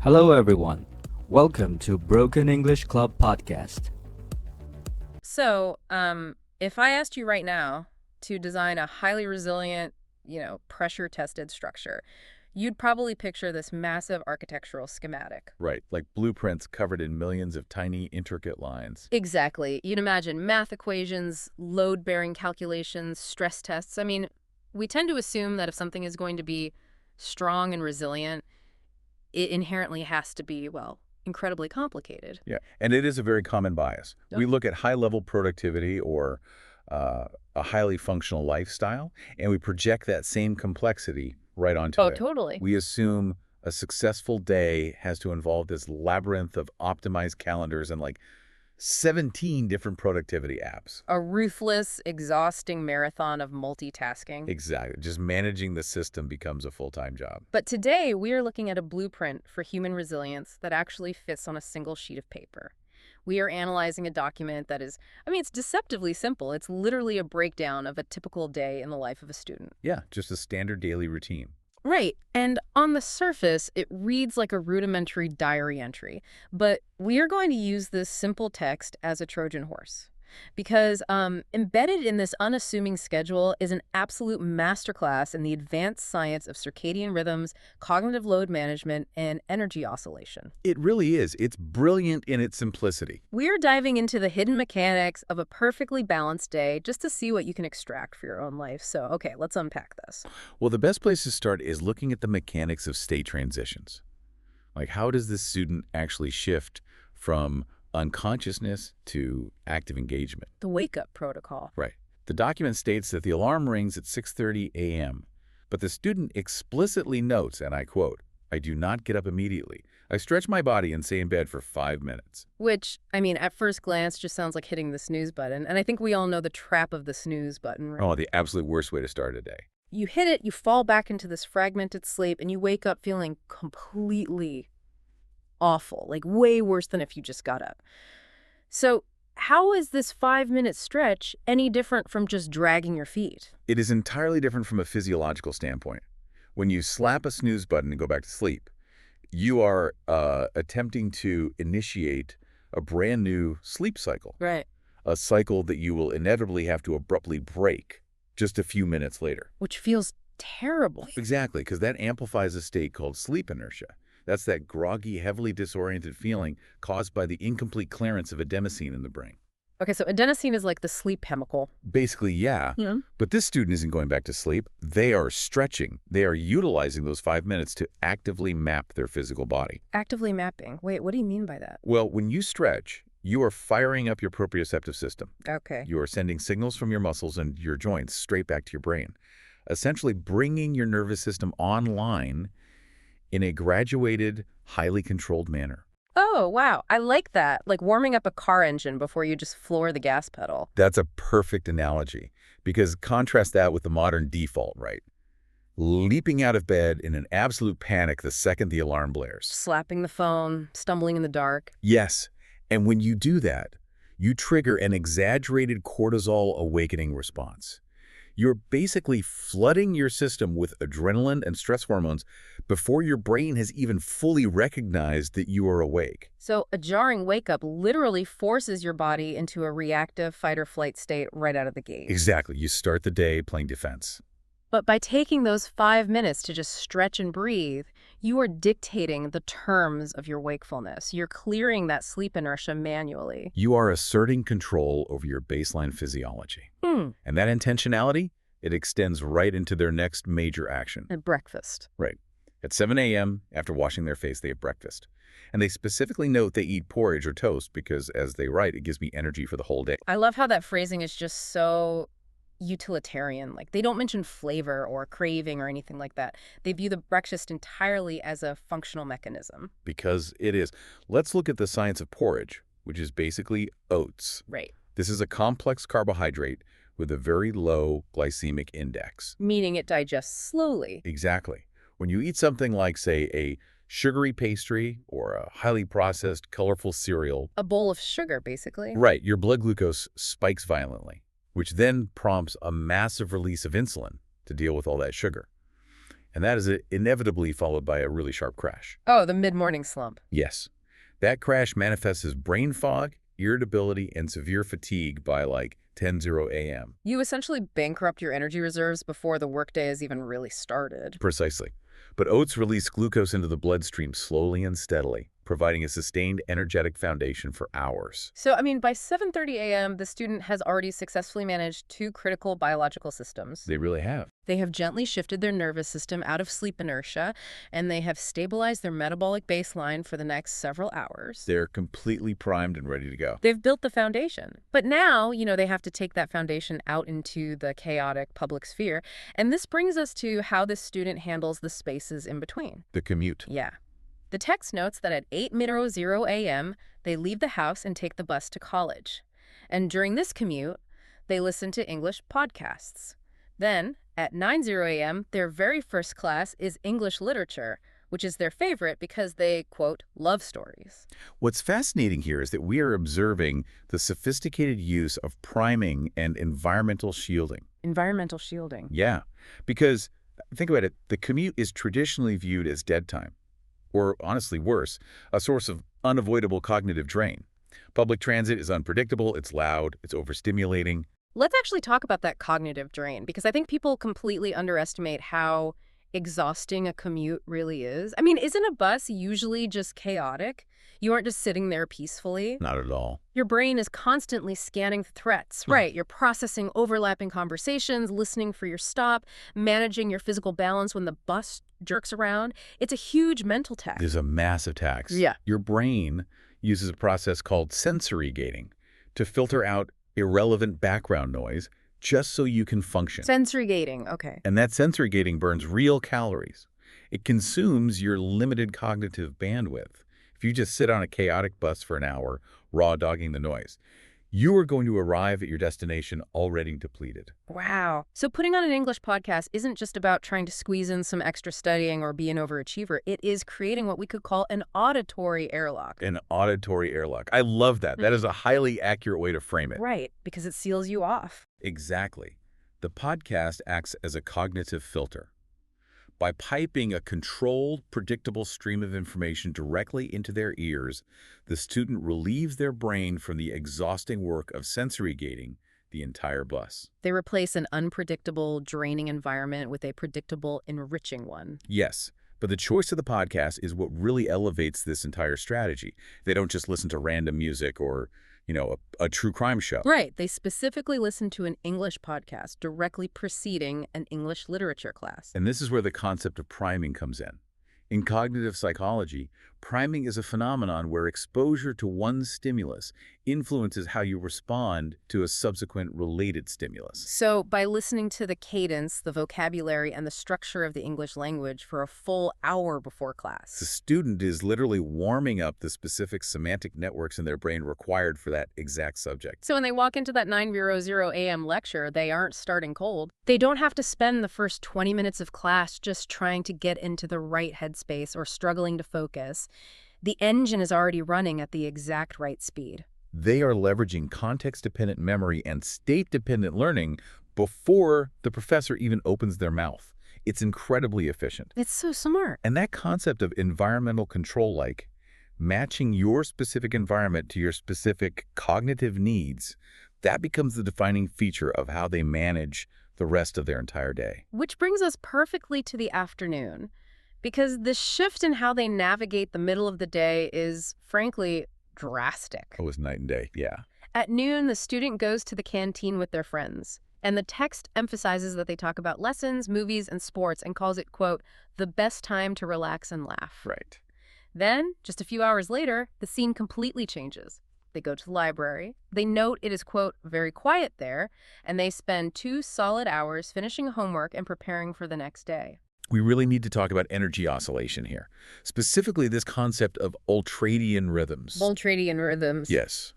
Hello, everyone. Welcome to Broken English Club podcast. If I asked you right now to design a highly resilient, pressure-tested structure, you'd probably picture this massive architectural schematic. Right, like blueprints covered in millions of tiny, intricate lines. Exactly. You'd imagine math equations, load-bearing calculations, stress tests. We tend to assume that if something is going to be strong and resilient, it inherently has to be, incredibly complicated. Yeah, and it is a very common bias. Yep. We look at high-level productivity or a highly functional lifestyle, and we project that same complexity right onto it. Totally. We assume a successful day has to involve this labyrinth of optimized calendars and like 17 different productivity apps. A ruthless, exhausting marathon of multitasking. Exactly. Just managing the system becomes a full-time job. But today, we are looking at a blueprint for human resilience that actually fits on a single sheet of paper. We are analyzing a document that is, it's deceptively simple. It's literally a breakdown of a typical day in the life of a student. Yeah, just a standard daily routine. Right. And on the surface, it reads like a rudimentary diary entry. But we are going to use this simple text as a Trojan horse. Because embedded in this unassuming schedule is an absolute masterclass in the advanced science of circadian rhythms, cognitive load management, and energy oscillation. It really is. It's brilliant in its simplicity. We're diving into the hidden mechanics of a perfectly balanced day just to see what you can extract for your own life. So, okay, let's unpack this. Well, the best place to start is looking at the mechanics of state transitions. Like, how does this student actually shift from unconsciousness to active engagement? The wake-up protocol. Right. The document states that the alarm rings at 6:30 a.m., but the student explicitly notes, and I quote, "I do not get up immediately. I stretch my body and stay in bed for 5 minutes." Which, at first glance, just sounds like hitting the snooze button. And I think we all know the trap of the snooze button, right? Oh, the absolute worst way to start a day. You hit it, you fall back into this fragmented sleep, and you wake up feeling completely awful, like way worse than if you just got up. So how is this 5-minute stretch any different from just dragging your feet? It is entirely different from a physiological standpoint. When you slap a snooze button and go back to sleep, you are attempting to initiate a brand new sleep cycle. Right. A cycle that you will inevitably have to abruptly break just a few minutes later. Which feels terrible. Exactly, because that amplifies a state called sleep inertia. That's that groggy, heavily disoriented feeling caused by the incomplete clearance of adenosine in the brain. Okay, so adenosine is like the sleep chemical. Basically, yeah. But this student isn't going back to sleep. They are stretching. They are utilizing those 5 minutes to actively map their physical body. Actively mapping. Wait, what do you mean by that? Well, when you stretch, you are firing up your proprioceptive system. Okay. You are sending signals from your muscles and your joints straight back to your brain, essentially bringing your nervous system online in a graduated, highly controlled manner. Oh, wow. I like that. Like warming up a car engine before you just floor the gas pedal. That's a perfect analogy, because contrast that with the modern default, right? Leaping out of bed in an absolute panic the second the alarm blares. Slapping the phone, stumbling in the dark. Yes, and when you do that, you trigger an exaggerated cortisol awakening response. You're basically flooding your system with adrenaline and stress hormones before your brain has even fully recognized that you are awake. So a jarring wake-up literally forces your body into a reactive fight-or-flight state right out of the gate. Exactly. You start the day playing defense. But by taking those 5 minutes to just stretch and breathe, you are dictating the terms of your wakefulness. You're clearing that sleep inertia manually. You are asserting control over your baseline physiology. And that intentionality, it extends right into their next major action. At breakfast. Right. At 7 a.m., after washing their face, they have breakfast. And they specifically note they eat porridge or toast because, as they write, it gives me energy for the whole day. I love how that phrasing is just so utilitarian. Like, they don't mention flavor or craving or anything like that. They view the breakfast entirely as a functional mechanism. Because it is. Let's look at the science of porridge, which is basically oats. Right. This is a complex carbohydrate with a very low glycemic index. Meaning it digests slowly. Exactly. When you eat something like, say, a sugary pastry or a highly processed, colorful cereal. A bowl of sugar, basically. Right. Your blood glucose spikes violently, which then prompts a massive release of insulin to deal with all that sugar. And that is inevitably followed by a really sharp crash. Oh, the mid-morning slump. Yes. That crash manifests as brain fog, irritability, and severe fatigue by like 10:00 a.m. You essentially bankrupt your energy reserves before the workday has even really started. Precisely. But oats release glucose into the bloodstream slowly and steadily, providing a sustained energetic foundation for hours. So, I mean, by 7:30 a.m., the student has already successfully managed two critical biological systems. They really have. They have gently shifted their nervous system out of sleep inertia, and they have stabilized their metabolic baseline for the next several hours. They're completely primed and ready to go. They've built the foundation. But now, they have to take that foundation out into the chaotic public sphere. And this brings us to how this student handles the spaces in between. The commute. Yeah. The text notes that at 8:00 a.m., they leave the house and take the bus to college. And during this commute, they listen to English podcasts. Then, at 9:00 a.m., their very first class is English literature, which is their favorite because they, quote, love stories. What's fascinating here is that we are observing the sophisticated use of priming and environmental shielding. Environmental shielding. Yeah, because think about it, the commute is traditionally viewed as dead time, or honestly worse, a source of unavoidable cognitive drain. Public transit is unpredictable, it's loud, it's overstimulating. Let's actually talk about that cognitive drain, because I think people completely underestimate how exhausting a commute really is. I mean, isn't a bus usually just chaotic? You aren't just sitting there peacefully. Not at all. Your brain is constantly scanning threats, right? You're processing overlapping conversations, listening for your stop, managing your physical balance when the bus jerks around. It's a huge mental tax. There's a massive tax. Yeah. Your brain uses a process called sensory gating to filter out irrelevant background noise just so you can function. Sensory gating, okay. And that sensory gating burns real calories. It consumes your limited cognitive bandwidth. If you just sit on a chaotic bus for an hour, raw-dogging the noise, you are going to arrive at your destination already depleted. Wow. So putting on an English podcast isn't just about trying to squeeze in some extra studying or be an overachiever. It is creating what we could call an auditory airlock. An auditory airlock. I love that. That is a highly accurate way to frame it. Right, because it seals you off. Exactly. The podcast acts as a cognitive filter. By piping a controlled, predictable stream of information directly into their ears, the student relieves their brain from the exhausting work of sensory gating the entire bus. They replace an unpredictable, draining environment with a predictable, enriching one. Yes, but the choice of the podcast is what really elevates this entire strategy. They don't just listen to random music or, a true crime show. Right. They specifically listen to an English podcast directly preceding an English literature class. And this is where the concept of priming comes in. In cognitive psychology, priming is a phenomenon where exposure to one stimulus influences how you respond to a subsequent related stimulus. So by listening to the cadence, the vocabulary, and the structure of the English language for a full hour before class, The student is literally warming up the specific semantic networks in their brain required for that exact subject. so when they walk into that 9:00 a.m. lecture, they aren't starting cold. They don't have to spend the first 20 minutes of class just trying to get into the right headspace or struggling to focus. The engine is already running at the exact right speed. They are leveraging context-dependent memory and state-dependent learning before the professor even opens their mouth. It's incredibly efficient. It's so smart. And that concept of environmental control, like matching your specific environment to your specific cognitive needs, that becomes the defining feature of how they manage the rest of their entire day. Which brings us perfectly to the afternoon, because the shift in how they navigate the middle of the day is, frankly, drastic. Oh, it's night and day, yeah. At noon, the student goes to the canteen with their friends, and the text emphasizes that they talk about lessons, movies, and sports and calls it, quote, the best time to relax and laugh. Right. Then, just a few hours later, the scene completely changes. They go to the library. They note it is, quote, very quiet there, and they spend 2 solid hours finishing homework and preparing for the next day. We really need to talk about energy oscillation here, specifically this concept of ultradian rhythms. Ultradian rhythms. Yes.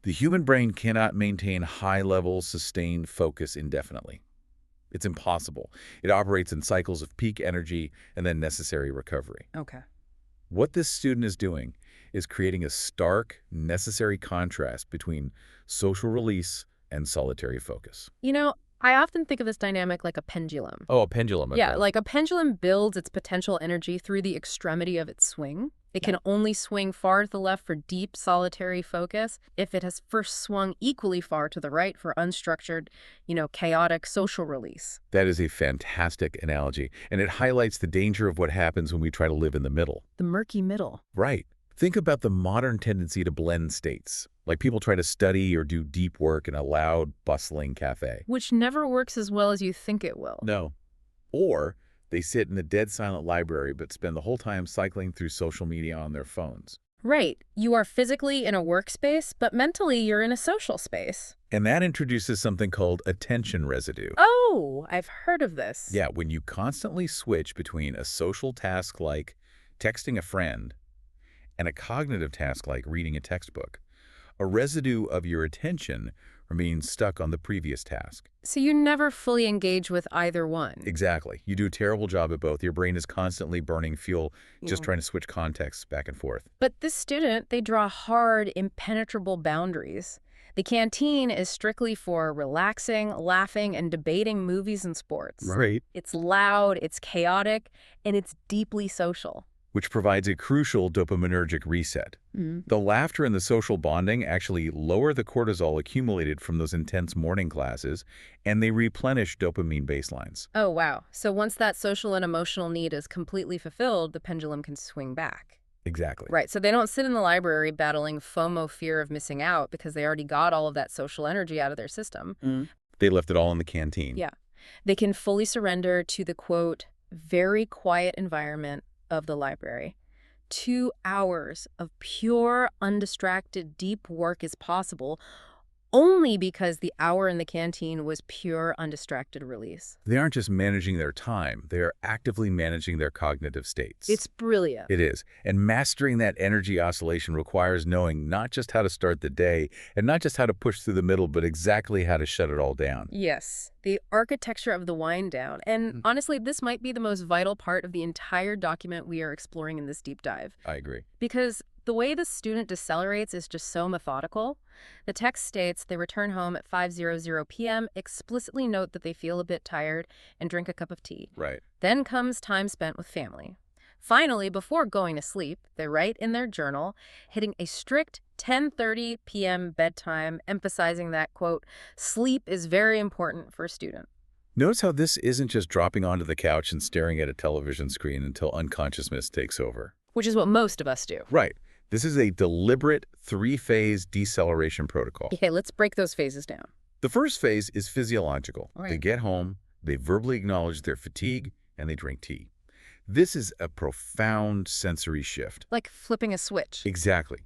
The human brain cannot maintain high-level, sustained focus indefinitely. It's impossible. It operates in cycles of peak energy and then necessary recovery. Okay. What this student is doing is creating a stark, necessary contrast between social release and solitary focus. I often think of this dynamic like a pendulum. Oh, a pendulum. Yeah, Okay. like a pendulum builds its potential energy through the extremity of its swing. It can only swing far to the left for deep, solitary focus if it has first swung equally far to the right for unstructured, chaotic social release. That is a fantastic analogy, and it highlights the danger of what happens when we try to live in the middle. The murky middle. Right. Think about the modern tendency to blend states, like people try to study or do deep work in a loud, bustling cafe. Which never works as well as you think it will. No. Or they sit in a dead silent library but spend the whole time cycling through social media on their phones. Right. You are physically in a workspace, but mentally you're in a social space. And that introduces something called attention residue. Oh, I've heard of this. Yeah, when you constantly switch between a social task like texting a friend and a cognitive task like reading a textbook, a residue of your attention remains stuck on the previous task. So you never fully engage with either one. Exactly. You do a terrible job at both. Your brain is constantly burning fuel just Yeah. trying to switch contexts back and forth. But this student, they draw hard, impenetrable boundaries. The canteen is strictly for relaxing, laughing, and debating movies and sports. Right. It's loud, it's chaotic, and it's deeply social. Which provides a crucial dopaminergic reset. The laughter and the social bonding actually lower the cortisol accumulated from those intense morning classes, and they replenish dopamine baselines. Oh, wow. So once that social and emotional need is completely fulfilled, the pendulum can swing back. Exactly. Right. So they don't sit in the library battling FOMO, fear of missing out, because they already got all of that social energy out of their system. They left it all in the canteen. Yeah. They can fully surrender to the, quote, very quiet environment of the library. 2 hours of pure, undistracted, deep work is possible only because the hour in the canteen was pure, undistracted release. They aren't just managing their time, they are actively managing their cognitive states. It's brilliant. It is. And mastering that energy oscillation requires knowing not just how to start the day and not just how to push through the middle, but exactly how to shut it all down. Yes, the architecture of the wind down. And honestly, this might be the most vital part of the entire document we are exploring in this deep dive. I agree. Because the way the student decelerates is just so methodical. The text states they return home at 5:00 p.m., explicitly note that they feel a bit tired, and drink a cup of tea. Right. Then comes time spent with family. Finally, before going to sleep, they write in their journal, hitting a strict 10:30 p.m. bedtime, emphasizing that, quote, sleep is very important for a student. Notice how this isn't just dropping onto the couch and staring at a television screen until unconsciousness takes over. Which is what most of us do. Right. This is a deliberate 3-phase deceleration protocol. Okay, let's break those phases down. The first phase is physiological. Right. They get home, they verbally acknowledge their fatigue, and they drink tea. This is a profound sensory shift. Like flipping a switch. Exactly.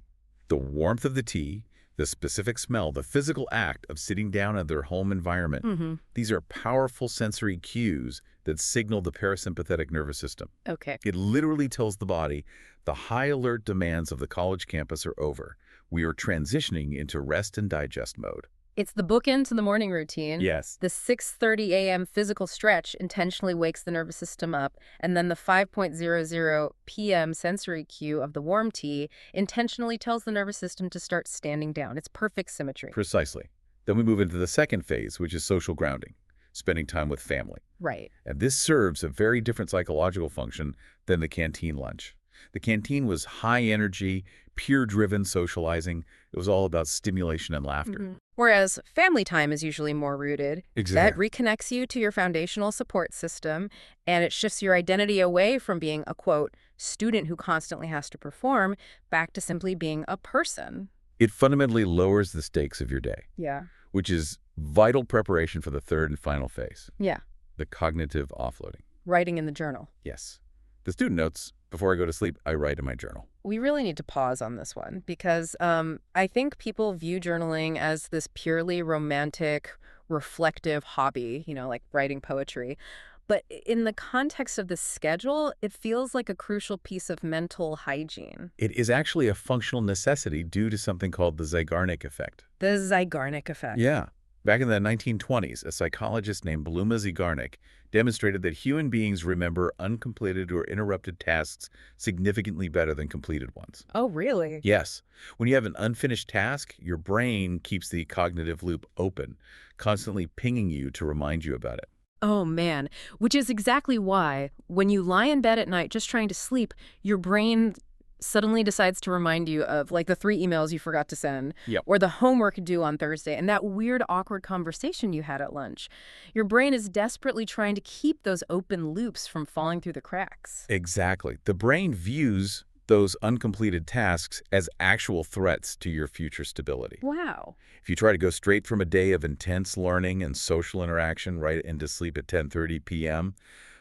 The warmth of the tea, the specific smell, the physical act of sitting down in their home environment. These are powerful sensory cues that signal the parasympathetic nervous system. Okay. It literally tells the body the high alert demands of the college campus are over. We are transitioning into rest and digest mode. It's the bookend to the morning routine. Yes. The 6:30 a.m. physical stretch intentionally wakes the nervous system up, and then the 5:00 p.m. sensory cue of the warm tea intentionally tells the nervous system to start standing down. It's perfect symmetry. Precisely. Then we move into the second phase, which is social grounding, spending time with family. Right. And this serves a very different psychological function than the canteen lunch. The canteen was high energy, peer-driven socializing. It was all about stimulation and laughter. Whereas family time is usually more rooted. That reconnects you to your foundational support system, and it shifts your identity away from being a, quote, student who constantly has to perform back to simply being a person. It fundamentally lowers the stakes of your day, Yeah. which is vital preparation for the third and final phase, Yeah. the cognitive offloading. Writing in the journal. Yes. The student notes, before I go to sleep, I write in my journal. We really need to pause on this one because I think people view journaling as this purely romantic, reflective hobby, like writing poetry. But in the context of the schedule, it feels like a crucial piece of mental hygiene. It is actually a functional necessity due to something called the Zeigarnik effect. The Zeigarnik effect. Yeah. Back in the 1920s, a psychologist named Bluma Zygarnik demonstrated that human beings remember uncompleted or interrupted tasks significantly better than completed ones. Oh, really? Yes, when you have an unfinished task, your brain keeps the cognitive loop open, constantly pinging you to remind you about it. Oh, man. Which is exactly why, when you lie in bed at night just trying to sleep, your brain suddenly decides to remind you of, like, the 3 emails you forgot to send, Yep. or the homework due on Thursday, and that weird, awkward conversation you had at lunch. Your brain is desperately trying to keep those open loops from falling through the cracks. Exactly. The brain views those uncompleted tasks as actual threats to your future stability. Wow. If you try to go straight from a day of intense learning and social interaction right into sleep at 10:30 p.m.,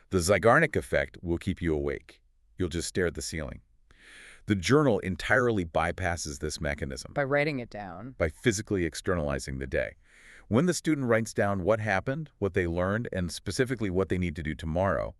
the Zygarnik effect will keep you awake. You'll just stare at the ceiling. The journal entirely bypasses this mechanism By writing it down. by physically externalizing the day. When the student writes down what happened, what they learned, and specifically what they need to do tomorrow,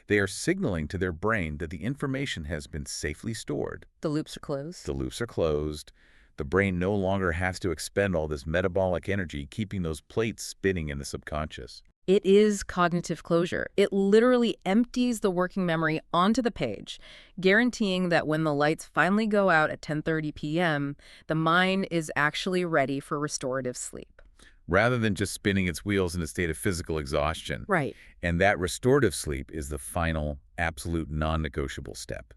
they are signaling to their brain that the information has been safely stored. The loops are closed. The loops are closed. The brain no longer has to expend all this metabolic energy keeping those plates spinning in the subconscious. It is cognitive closure. It literally empties the working memory onto the page, guaranteeing that when the lights finally go out at 10:30 p.m., the mind is actually ready for restorative sleep. Rather than just spinning its wheels in a state of physical exhaustion. Right. And that restorative sleep is the final, absolute non-negotiable step.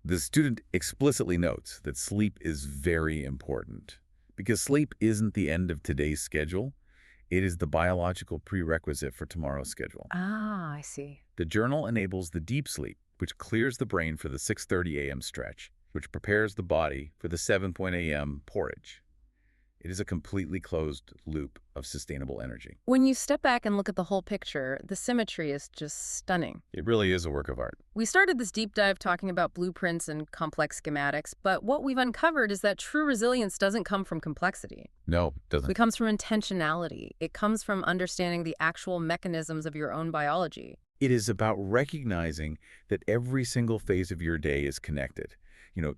The student explicitly notes that sleep is very important because sleep isn't the end of today's schedule. It is the biological prerequisite for tomorrow's schedule. Ah, I see. The journal enables the deep sleep, which clears the brain for the 6:30 a.m. stretch, which prepares the body for the 7 a.m. porridge. It is a completely closed loop of sustainable energy. When you step back and look at the whole picture, the symmetry is just stunning. It really is a work of art. We started this deep dive talking about blueprints and complex schematics, but what we've uncovered is that true resilience doesn't come from complexity. No, it doesn't. It comes from intentionality. It comes from understanding the actual mechanisms of your own biology. It is about recognizing that every single phase of your day is connected.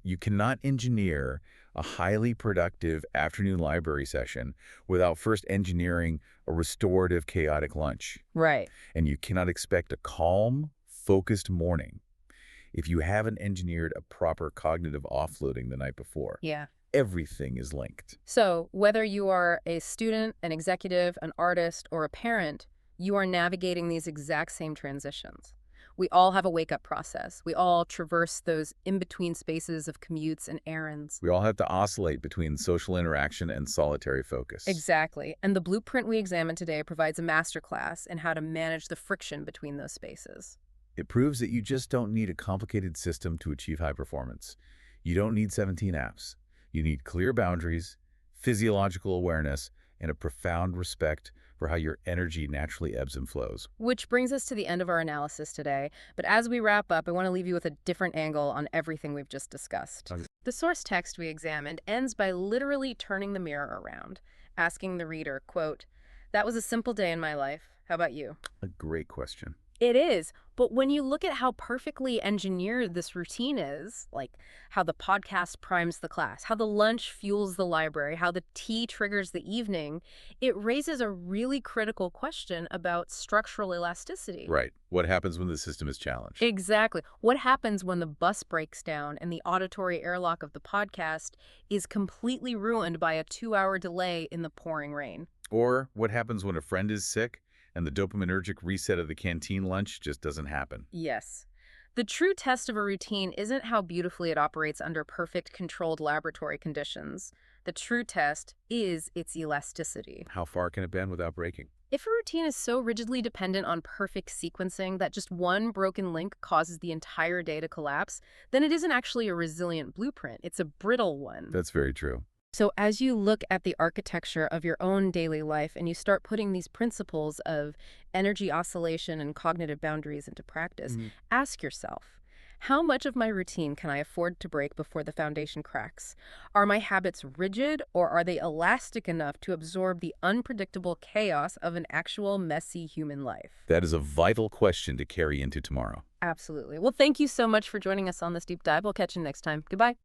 You cannot engineer a highly productive afternoon library session without first engineering a restorative, chaotic lunch. Right. And you cannot expect a calm, focused morning if you haven't engineered a proper cognitive offloading the night before. Yeah. Everything is linked. So whether you are a student, an executive, an artist, or a parent, you are navigating these exact same transitions. We all have a wake-up process. We all traverse those in-between spaces of commutes and errands. We all have to oscillate between social interaction and solitary focus. Exactly. And the blueprint we examine today provides a masterclass in how to manage the friction between those spaces. It proves that you just don't need a complicated system to achieve high performance. You don't need 17 apps. You need clear boundaries, physiological awareness, and a profound respect for how your energy naturally ebbs and flows. Which brings us to the end of our analysis today. But as we wrap up, I want to leave you with a different angle on everything we've just discussed. Okay. The source text we examined ends by literally turning the mirror around, asking the reader, quote, "That was a simple day in my life. How about you?" A great question. It is, but when you look at how perfectly engineered this routine is, like how the podcast primes the class, how the lunch fuels the library, how the tea triggers the evening, it raises a really critical question about structural elasticity. Right. What happens when the system is challenged? Exactly. What happens when the bus breaks down and the auditory airlock of the podcast is completely ruined by a 2-hour delay in the pouring rain? Or what happens when a friend is sick and the dopaminergic reset of the canteen lunch just doesn't happen? Yes. The true test of a routine isn't how beautifully it operates under perfect controlled laboratory conditions. The true test is its elasticity. How far can it bend without breaking? If a routine is so rigidly dependent on perfect sequencing that just one broken link causes the entire day to collapse, then it isn't actually a resilient blueprint. It's a brittle one. That's very true. So as you look at the architecture of your own daily life and you start putting these principles of energy oscillation and cognitive boundaries into practice, ask yourself, how much of my routine can I afford to break before the foundation cracks? Are my habits rigid, or are they elastic enough to absorb the unpredictable chaos of an actual messy human life? That is a vital question to carry into tomorrow. Absolutely. Well, thank you so much for joining us on this deep dive. We'll catch you next time. Goodbye.